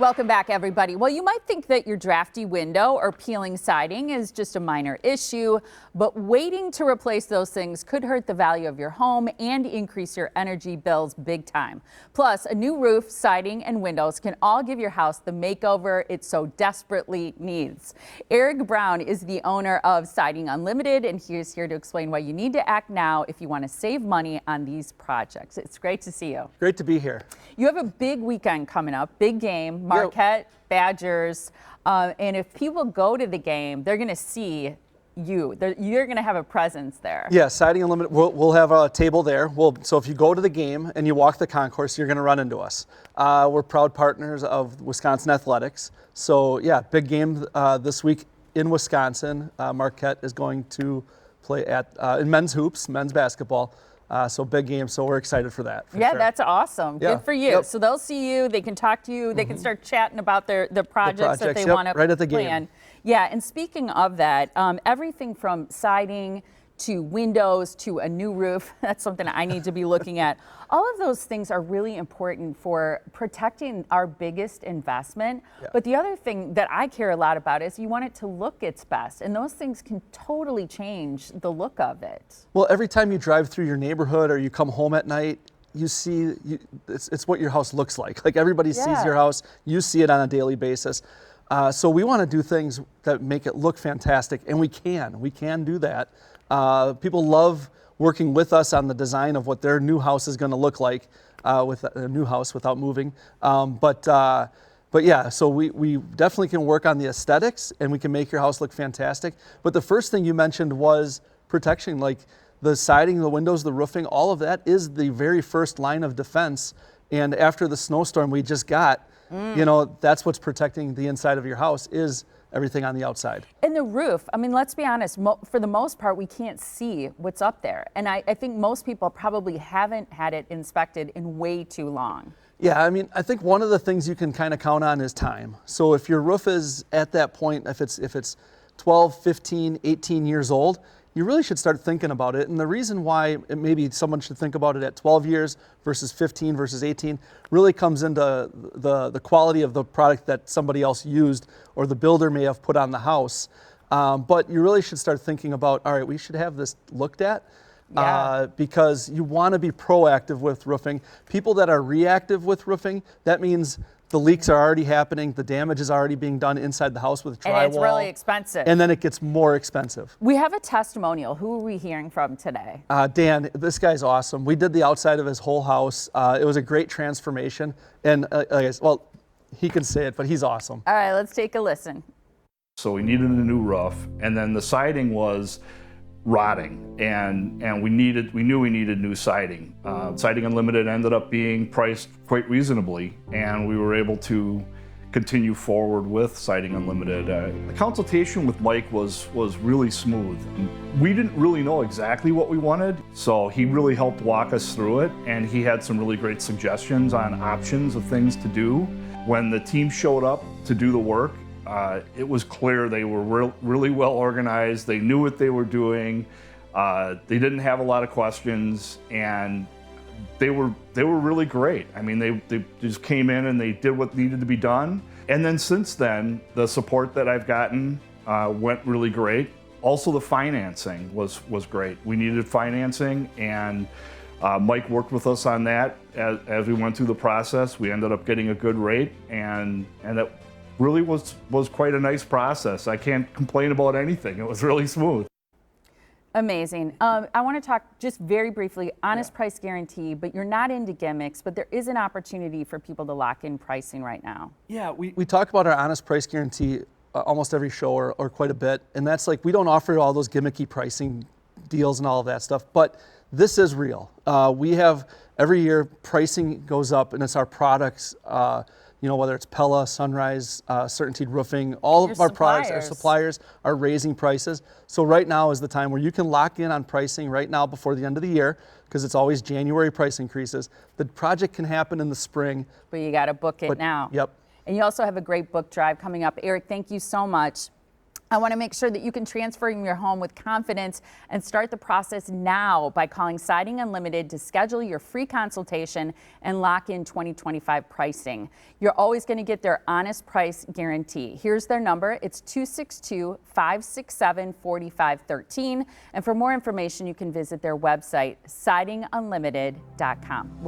Welcome back, everybody. Well, you might think that your drafty window or peeling siding is just a minor issue, but waiting to replace those things could hurt the value of your home and increase your energy bills big time. Plus, a new roof, siding, and windows can all give your house the makeover it so desperately needs. Eric Brown is the owner of Siding Unlimited, and he's here to explain why you need to act now if you want to save money on these projects. It's great to see you. Great to be here. You have a big weekend coming up, big game, Marquette, Badgers, and if people go to the game, they're going to see you. You're going to have a presence there. Yeah, Siding Unlimited, we'll have a table there. So if you go to the game and you walk the concourse, you're going to run into us. We're proud partners of Wisconsin Athletics. So yeah, big game this week in Wisconsin. Marquette is going to play in men's hoops, men's basketball. So big game, so we're excited for that. Yeah, sure. That's awesome. Yeah. Good for you. Yep. So they'll see you, they can talk to you, they can start chatting about the projects that they want to right at the plan. game. Yeah, and speaking of that, everything from siding to windows to a new roof, that's something I need to be looking at. All of those things are really important for protecting our biggest investment. Yeah. But the other thing that I care a lot about is you want it to look its best, and those things can totally change the look of it. Well, every time you drive through your neighborhood or you come home at night, you see, it's what your house looks like. Like everybody sees your house, you see it on a daily basis. So we want to do things that make it look fantastic, and we can do that. People love working with us on the design of what their new house is going to look like with a new house without moving. But yeah, so we definitely can work on the aesthetics, and we can make your house look fantastic. But the first thing you mentioned was protection, like the siding, the windows, the roofing, all of that is the very first line of defense. And after the snowstorm we just got, you know, that's what's protecting the inside of your house is everything on the outside. And the roof, I mean, let's be honest, for the most part, we can't see what's up there. And I think most people probably haven't had it inspected in way too long. Yeah, I mean, I think one of the things you can kind of count on is time. So if your roof is at that point, if it's 12, 15, 18 years old, you really should start thinking about it. And the reason why maybe someone should think about it at 12 years versus 15 versus 18 really comes into the quality of the product that somebody else used or the builder may have put on the house. But you really should start thinking about, all right, we should have this looked at. Because you want to be proactive with roofing. People that are reactive with roofing, that means the leaks are already happening, the damage is already being done inside the house with drywall. And it's really expensive. And then it gets more expensive. We have a testimonial. Who are we hearing from today? Dan, this guy's awesome. We did the outside of his whole house. It was a great transformation. And well, he can say it, but he's awesome. All right, let's take a listen. So we needed a new roof, and then the siding was rotting, and we knew we needed new siding. Siding Unlimited ended up being priced quite reasonably, and we were able to continue forward with Siding Unlimited. The consultation with Mike was really smooth. We didn't really know exactly what we wanted, so he really helped walk us through it, and he had some really great suggestions on options of things to do. When the team showed up to do the work, it was clear they were really well organized. They knew what they were doing. They didn't have a lot of questions, and they were really great. I mean, they just came in and they did what needed to be done. And then since then, the support that I've gotten went really great. Also, the financing was great. We needed financing, and Mike worked with us on that as we went through the process. We ended up getting a good rate, and that really was quite a nice process. I can't complain about anything. It was really smooth. Amazing. I want to talk just very briefly, honest price guarantee, but you're not into gimmicks, but there is an opportunity for people to lock in pricing right now. Yeah, we talk about our honest price guarantee almost every show or quite a bit, and that's like, we don't offer all those gimmicky pricing deals and all of that stuff, but this is real. We have, every year, pricing goes up, and it's our products, you know, whether it's Pella, Sunrise, Certainty Roofing, all of our products, our suppliers are raising prices. So right now is the time where you can lock in on pricing right now before the end of the year, because it's always January price increases. The project can happen in the spring. But you got to book it now. Yep. And you also have a great book drive coming up. Eric, thank you so much. I want to make sure that you can transfer your home with confidence and start the process now by calling Siding Unlimited to schedule your free consultation and lock in 2025 pricing. You're always going to get their honest price guarantee. Here's their number. It's 262-567-4513. And for more information, you can visit their website, sidingunlimited.com.